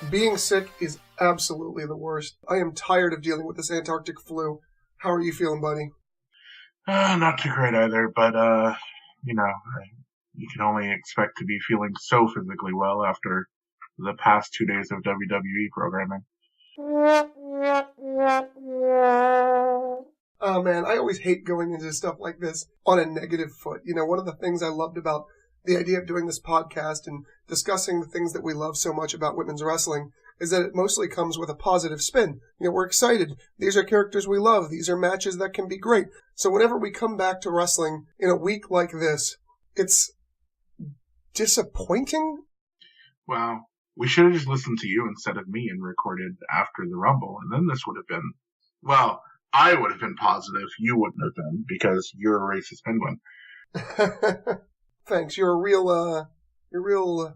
Being sick is absolutely the worst. I am tired of dealing with this Antarctic flu. How are you feeling, buddy? Not too great either, but, you can only expect to be feeling so physically well after the past 2 days of WWE programming. Oh man, I always hate going into stuff like this on a negative foot. You know, one of the things I loved about the idea of doing this podcast and discussing the things that we love so much about women's wrestling is that it mostly comes with a positive spin. You know, we're excited. These are characters we love. These are matches that can be great. So whenever we come back to wrestling in a week like this, it's disappointing. Well, we should have just listened to you instead of me and recorded after the Rumble, and then this would have been, well, I would have been positive. You wouldn't have been, because you're a racist penguin. Thanks. You're a real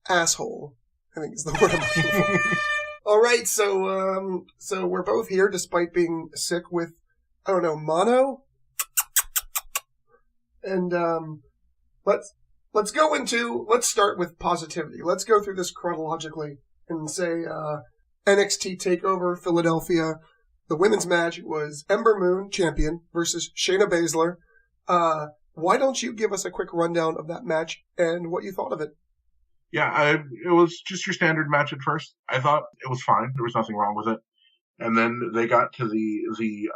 asshole, I think is the word I'm looking for. All right, so we're both here despite being sick with, I don't know, mono? And let's start with positivity. Let's go through this chronologically and say NXT Takeover Philadelphia. The women's match was Ember Moon, champion, versus Shayna Baszler. Why don't you give us a quick rundown of that match and what you thought of it? Yeah, it was just your standard match at first. I thought it was fine. There was nothing wrong with it. And then they got to the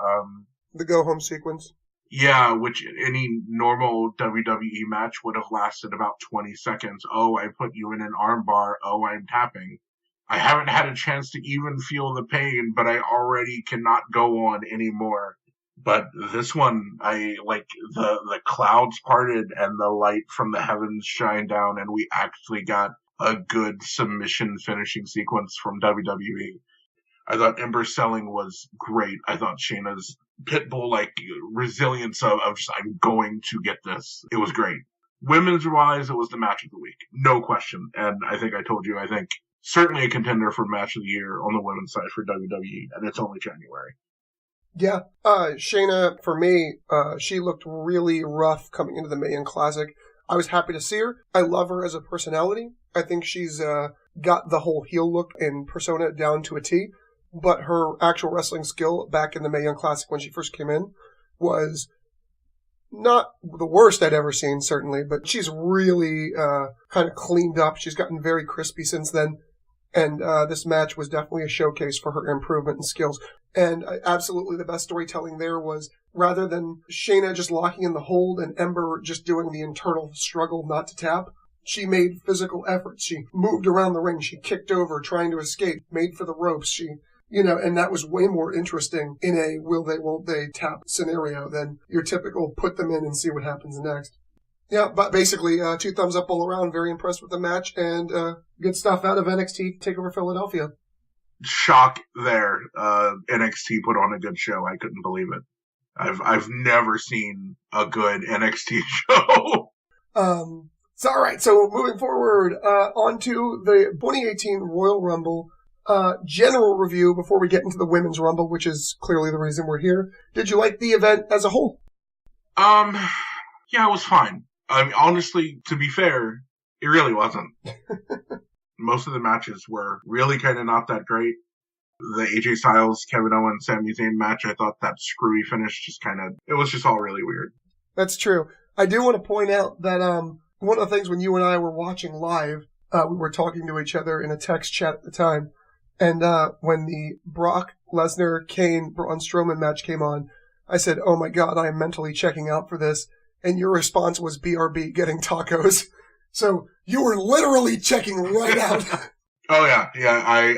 go-home sequence. Yeah, which any normal WWE match would have lasted about 20 seconds. Oh, I put you in an armbar. Oh, I'm tapping. I haven't had a chance to even feel the pain, but I already cannot go on anymore. But this one, I like the clouds parted and the light from the heavens shined down, and we actually got a good submission finishing sequence from WWE. I thought Ember's selling was great. I thought Shayna's pitbull resilience of just, I'm going to get this. It was great. Women's wise, it was the match of the week, no question. And I think I told you, I think certainly a contender for match of the year on the women's side for WWE, and it's only January. Yeah, Shayna, for me, she looked really rough coming into the Mae Young Classic. I was happy to see her. I love her as a personality. I think she's got the whole heel look and persona down to a T. But her actual wrestling skill back in the Mae Young Classic when she first came in was not the worst I'd ever seen, certainly. But she's really kind of cleaned up. She's gotten very crispy since then. And this match was definitely a showcase for her improvement and skills. And absolutely the best storytelling there was, rather than Shayna just locking in the hold and Ember just doing the internal struggle not to tap, she made physical efforts. She moved around the ring. She kicked over, trying to escape, made for the ropes. And that was way more interesting in a will they, won't they tap scenario than your typical put them in and see what happens next. Yeah, but basically, 2 thumbs up all around. Very impressed with the match, and good stuff out of NXT Takeover Philadelphia. Shock there. NXT put on a good show. I couldn't believe it. I've never seen a good NXT show. So all right. So moving forward, on to the 2018 Royal Rumble. General review before we get into the Women's Rumble, which is clearly the reason we're here. Did you like the event as a whole? Yeah, it was fine. I mean, honestly, to be fair, it really wasn't. Most of the matches were really kind of not that great. The AJ Styles, Kevin Owens, Sami Zayn match, I thought that screwy finish it was just all really weird. That's true. I do want to point out that one of the things when you and I were watching live, we were talking to each other in a text chat at the time, and when the Brock Lesnar-Kane Braun Strowman match came on, I said, "Oh my God, I am mentally checking out for this." And your response was BRB getting tacos. So you were literally checking right out. Oh, yeah.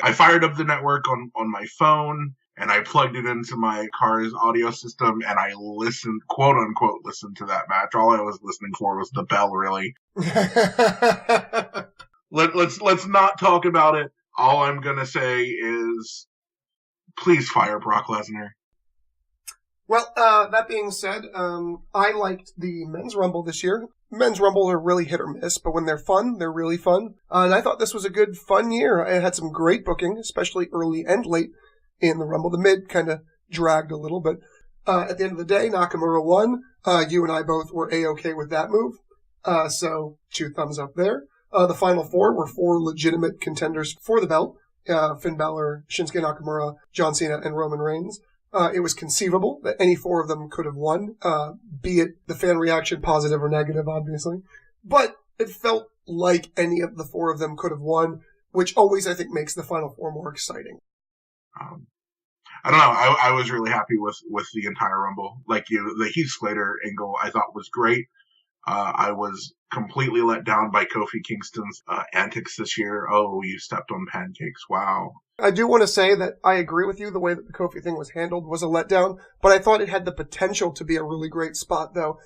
I fired up the network on my phone, and I plugged it into my car's audio system, and I listened, quote unquote, listened to that match. All I was listening for was the bell, really. Let's not talk about it. All I'm going to say is, please fire Brock Lesnar. Well, that being said, I liked the Men's Rumble this year. Men's Rumble are really hit or miss, but when they're fun, they're really fun. And I thought this was a good, fun year. I had some great booking, especially early and late in the Rumble. The mid kind of dragged a little, but at the end of the day, Nakamura won. You and I both were A-okay with that move. So 2 thumbs up there. The final four were four legitimate contenders for the belt. Finn Balor, Shinsuke Nakamura, John Cena, and Roman Reigns. It was conceivable that any four of them could have won, be it the fan reaction positive or negative, obviously. But it felt like any of the four of them could have won, which always, I think, makes the final four more exciting. I don't know. I was really happy with the entire Rumble. Like you, the Heath Slater angle I thought was great. I was completely let down by Kofi Kingston's antics this year. Oh, you stepped on pancakes. Wow. I do want to say that I agree with you. The way that the Kofi thing was handled was a letdown, but I thought it had the potential to be a really great spot, though.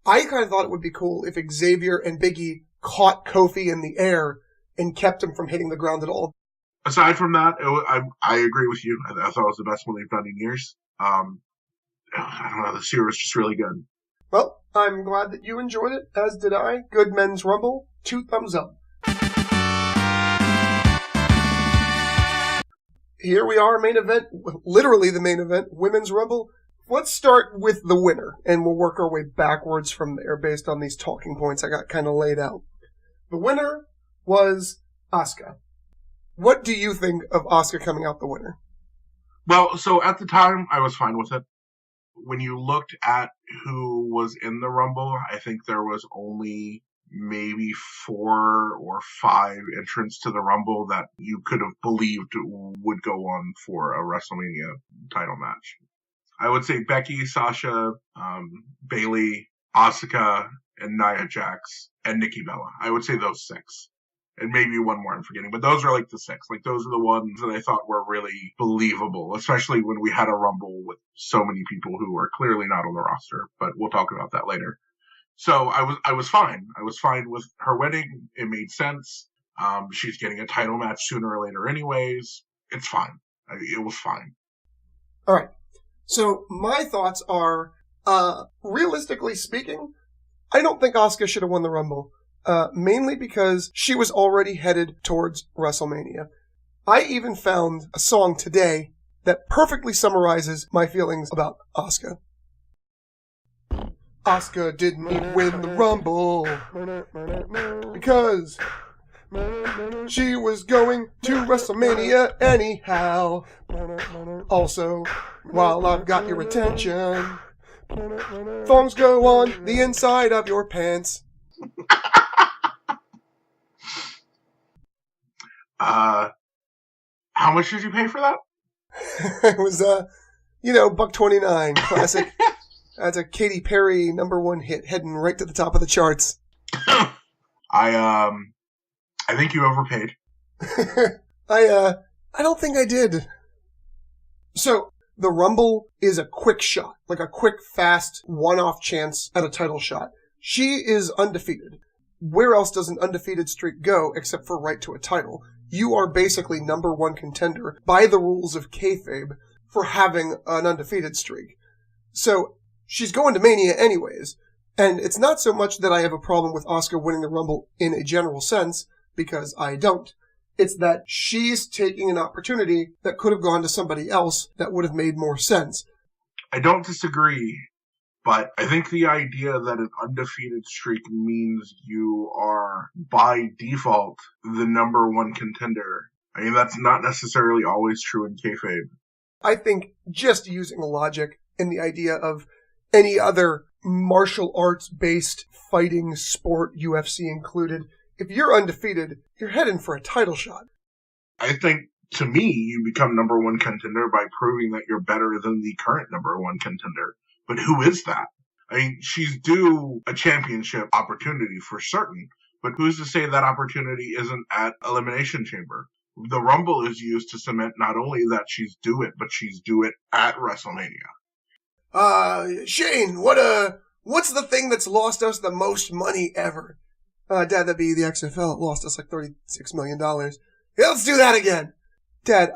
I kind of thought it would be cool if Xavier and Big E caught Kofi in the air and kept him from hitting the ground at all. Aside from that, I agree with you. I thought it was the best one they've done in years. I don't know. This year was just really good. Well, I'm glad that you enjoyed it, as did I. Good Men's Rumble. 2 thumbs up. Here we are, main event, literally the main event, Women's Rumble. Let's start with the winner, and we'll work our way backwards from there based on these talking points I got kind of laid out. The winner was Asuka. What do you think of Asuka coming out the winner? Well, so at the time, I was fine with it. When you looked at who was in the Rumble, I think there was only maybe 4 or 5 entrants to the Rumble that you could have believed would go on for a WrestleMania title match. I would say Becky, Sasha, Bayley, Asuka, and Nia Jax, and Nikki Bella. I would say those 6. And maybe one more I'm forgetting, but those are like the 6. Like those are the ones that I thought were really believable, especially when we had a Rumble with so many people who were clearly not on the roster, but we'll talk about that later. So I was fine. I was fine with her winning. It made sense. She's getting a title match sooner or later anyways. It's fine. It was fine. All right. So my thoughts are, realistically speaking, I don't think Asuka should have won the Rumble. Mainly because she was already headed towards WrestleMania. I even found a song today that perfectly summarizes my feelings about Asuka. Asuka didn't win the Rumble because she was going to WrestleMania anyhow. Also, while I've got your attention, thongs go on the inside of your pants. How much did you pay for that? It was, $1.29, classic. That's a Katy Perry #1 hit, heading right to the top of the charts. I think you overpaid. I don't think I did. So, the Rumble is a quick shot, like a quick, fast, one-off chance at a title shot. She is undefeated. Where else does an undefeated streak go except for right to a title? You are basically #1 contender by the rules of kayfabe for having an undefeated streak. So, she's going to Mania anyways. And it's not so much that I have a problem with Asuka winning the Rumble in a general sense, because I don't. It's that she's taking an opportunity that could have gone to somebody else that would have made more sense. I don't disagree. But I think the idea that an undefeated streak means you are, by default, the #1 contender. I mean, that's not necessarily always true in kayfabe. I think just using logic in the idea of any other martial arts-based fighting sport, UFC included, if you're undefeated, you're heading for a title shot. I think, to me, you become #1 contender by proving that you're better than the current #1 contender. But who is that? I mean, she's due a championship opportunity for certain, but who's to say that opportunity isn't at Elimination Chamber? The Rumble is used to cement not only that she's due it, but she's due it at WrestleMania. Shane, what's the thing that's lost us the most money ever? Dad, that'd be the XFL. It lost us like $36 million. Yeah, let's do that again. Dad,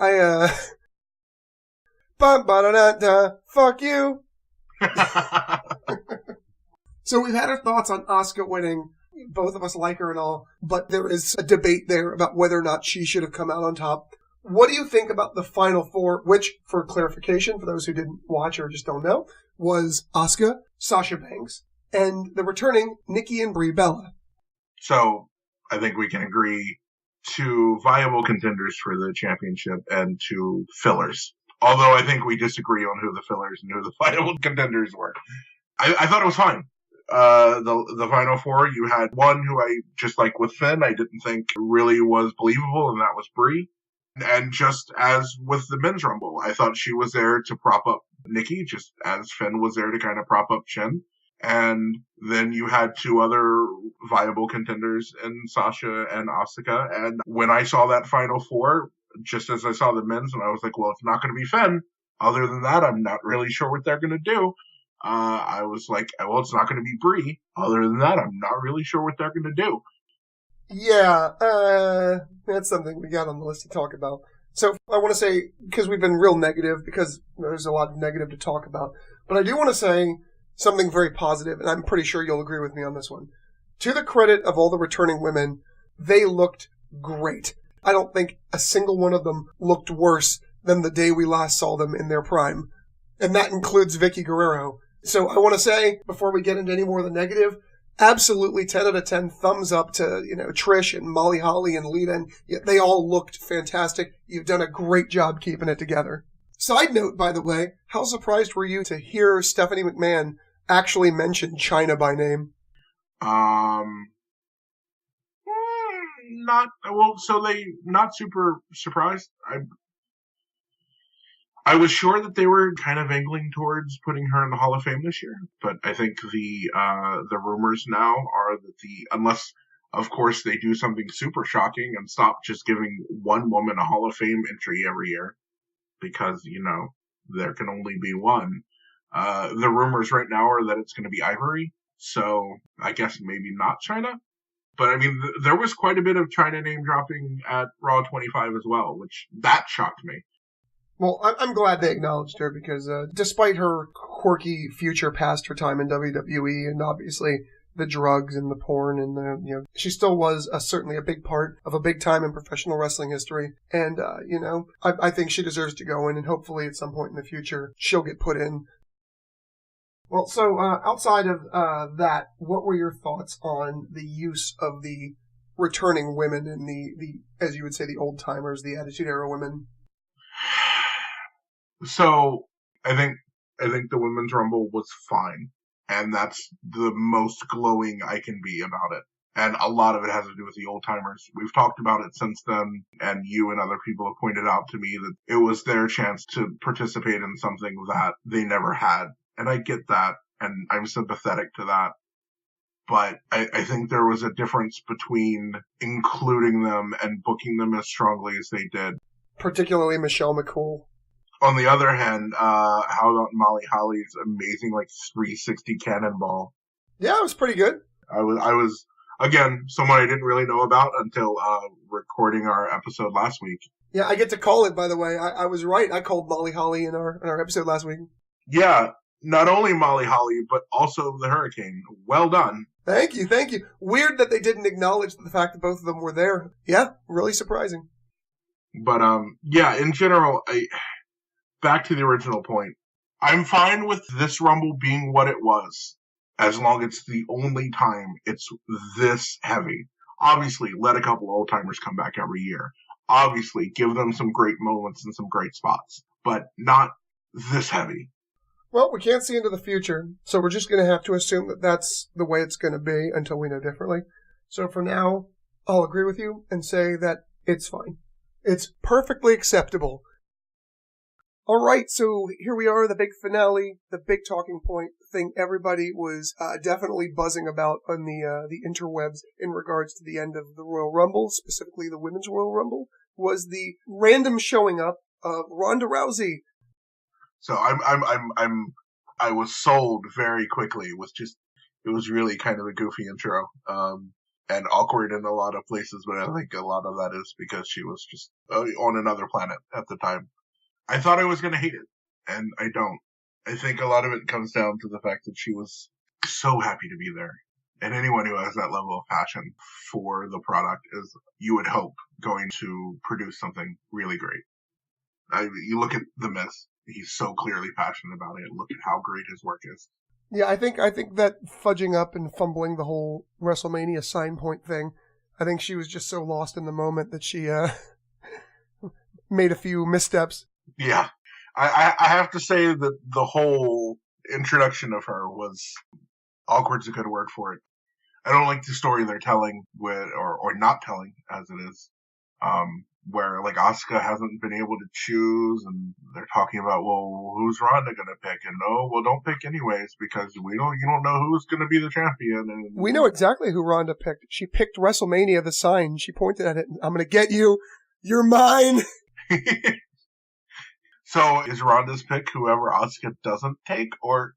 fuck you. So we've had our thoughts on Asuka winning. Both of us like her and all, but there is a debate there about whether or not she should have come out on top. What do you think about the final four, which, for clarification, for those who didn't watch or just don't know, was Asuka, Sasha Banks, and the returning Nikki and Brie Bella? So, I think we can agree, to viable contenders for the championship and to fillers. Although I think we disagree on who the fillers and who the viable contenders were. I thought it was fine. The final four, you had one who I, just like with Finn, I didn't think really was believable, and that was Brie. And just as with the men's rumble, I thought she was there to prop up Nikki, just as Finn was there to kind of prop up Shin. And then you had two other viable contenders in Sasha and Asuka. And when I saw that final four, just as I saw the men's, and I was like, well, it's not going to be Finn. Other than that, I'm not really sure what they're going to do. I was like, well, it's not going to be Brie. Other than that, I'm not really sure what they're going to do. Yeah, that's something we got on the list to talk about. So I want to say, because we've been real negative, because there's a lot of negative to talk about, but I do want to say something very positive, and I'm pretty sure you'll agree with me on this one. To the credit of all the returning women, they looked great. I don't think a single one of them looked worse than the day we last saw them in their prime. And that includes Vicky Guerrero. So I want to say, before we get into any more of the negative, absolutely 10 out of 10 thumbs up to, Trish and Molly Holly and Lita. And they all looked fantastic. You've done a great job keeping it together. Side note, by the way, how surprised were you to hear Stephanie McMahon actually mention Chyna by name? Not super surprised. I was sure that they were kind of angling towards putting her in the Hall of Fame this year, but I think the rumors now are that unless of course they do something super shocking and stop just giving one woman a Hall of Fame entry every year, because there can only be one. The rumors right now are that it's going to be Ivory, so I guess maybe not Chyna. But I mean, there was quite a bit of Chyna name dropping at Raw 25 as well, which that shocked me. Well, I'm glad they acknowledged her, because despite her quirky future past her time in WWE and obviously the drugs and the porn and she still was certainly a big part of a big time in professional wrestling history. And, I think she deserves to go in, and hopefully at some point in the future she'll get put in. Well, so outside of that, what were your thoughts on the use of the returning women and the as you would say, the old timers, the Attitude Era women? So I think the Women's Rumble was fine, and that's the most glowing I can be about it. And a lot of it has to do with the old timers. We've talked about it since then, and you and other people have pointed out to me that it was their chance to participate in something that they never had. And I get that, and I'm sympathetic to that. But I think there was a difference between including them and booking them as strongly as they did. Particularly Michelle McCool. On the other hand, how about Molly Holly's amazing 360 cannonball? Yeah, it was pretty good. I was again someone I didn't really know about until recording our episode last week. Yeah, I get to call it, by the way. I was right. I called Molly Holly in our episode last week. Yeah, not only Molly Holly, but also the Hurricane. Well done. Thank you. Weird that they didn't acknowledge the fact that both of them were there. Yeah, really surprising. But in general, back to the original point. I'm fine with this Rumble being what it was, as long as it's the only time it's this heavy. Obviously, let a couple old-timers come back every year. Obviously, give them some great moments and some great spots. But not this heavy. Well, we can't see into the future, so we're just going to have to assume that that's the way it's going to be until we know differently. So for now, I'll agree with you and say that it's fine. It's perfectly acceptable. All right, so here we are, the big finale, the big talking point thing everybody was definitely buzzing about on the interwebs in regards to the end of the Royal Rumble, specifically the Women's Royal Rumble, was the random showing up of Ronda Rousey. So I was sold very quickly. It was really kind of a goofy intro, and awkward in a lot of places, but I think a lot of that is because she was just on another planet at the time. I thought I was going to hate it, and I don't. I think a lot of it comes down to the fact that she was so happy to be there. And anyone who has that level of passion for the product is, you would hope, going to produce something really great. You look at The Miz, he's so clearly passionate about it. Look at how great his work is. Yeah, I think that fudging up and fumbling the whole WrestleMania sign point thing, I think she was just so lost in the moment that she made a few missteps. Yeah. I have to say that the whole introduction of her was awkward's a good word for it. I don't like the story they're telling with, or not telling as it is, where like Asuka hasn't been able to choose, and they're talking about, well, who's Ronda gonna pick? And no, well, don't pick anyways because you don't know who's gonna be the champion. And we know exactly who Ronda picked. She picked WrestleMania, the sign. She pointed at it. I'm gonna get you. You're mine. So is Ronda's pick whoever Asuka doesn't take, or?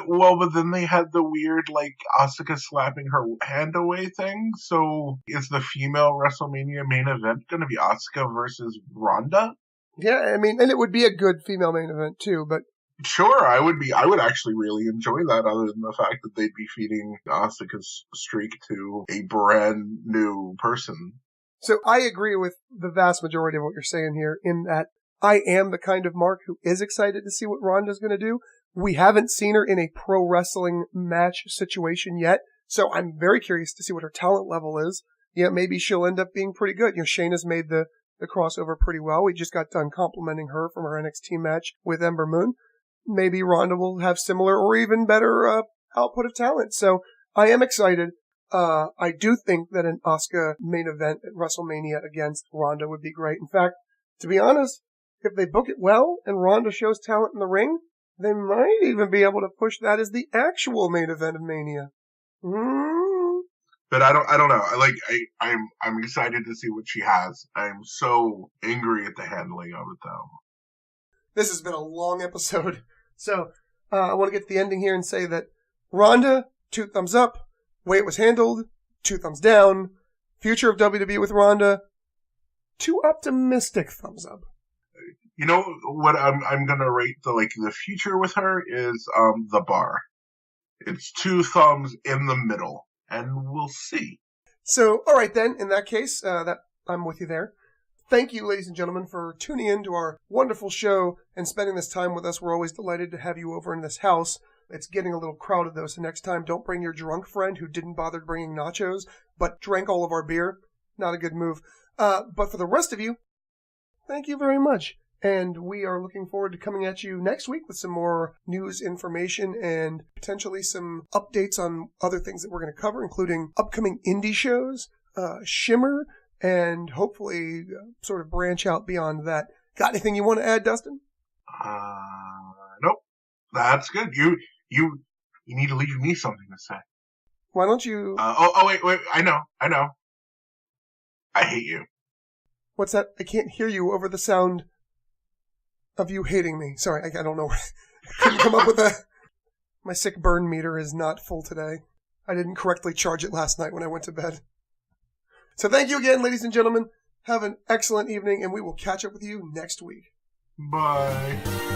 Well, but then they had the weird, like, Asuka slapping her hand away thing. So is the female WrestleMania main event going to be Asuka versus Ronda? Yeah, I mean, and it would be a good female main event too, but... Sure, I would actually really enjoy that, other than the fact that they'd be feeding Asuka's streak to a brand new person. So I agree with the vast majority of what you're saying here, in that I am the kind of Mark who is excited to see what Ronda's going to do. We haven't seen her in a pro wrestling match situation yet, so I'm very curious to see what her talent level is. Yeah, maybe she'll end up being pretty good. Shayna's made the crossover pretty well. We just got done complimenting her from her NXT match with Ember Moon. Maybe Ronda will have similar or even better output of talent. So I am excited. I do think that an Asuka main event at WrestleMania against Ronda would be great. In fact, to be honest, if they book it well and Ronda shows talent in the ring, they might even be able to push that as the actual main event of Mania. But I don't know. I'm excited to see what she has. I'm so angry at the handling of it, though. This has been a long episode, so I want to get to the ending here and say that Ronda, 2 thumbs up. Way it was handled, 2 thumbs down. Future of WWE with Ronda, 2 optimistic thumbs up. You know what I'm gonna rate the future with her is the bar. It's 2 thumbs in the middle, and we'll see. So, all right then. In that case, that I'm with you there. Thank you, ladies and gentlemen, for tuning in to our wonderful show and spending this time with us. We're always delighted to have you over in this house. It's getting a little crowded though, so next time don't bring your drunk friend who didn't bother bringing nachos but drank all of our beer. Not a good move. But for the rest of you, thank you very much. And we are looking forward to coming at you next week with some more news information and potentially some updates on other things that we're going to cover, including upcoming indie shows, Shimmer, and hopefully sort of branch out beyond that. Got anything you want to add, Dustin? Nope. That's good. You need to leave me something to say. Why don't you... Wait. I know. I hate you. What's that? I can't hear you over the sound of you hating me. Sorry, I don't know. I couldn't come up with a... My sick burn meter is not full today. I didn't correctly charge it last night when I went to bed. So thank you again, ladies and gentlemen. Have an excellent evening, and we will catch up with you next week. Bye.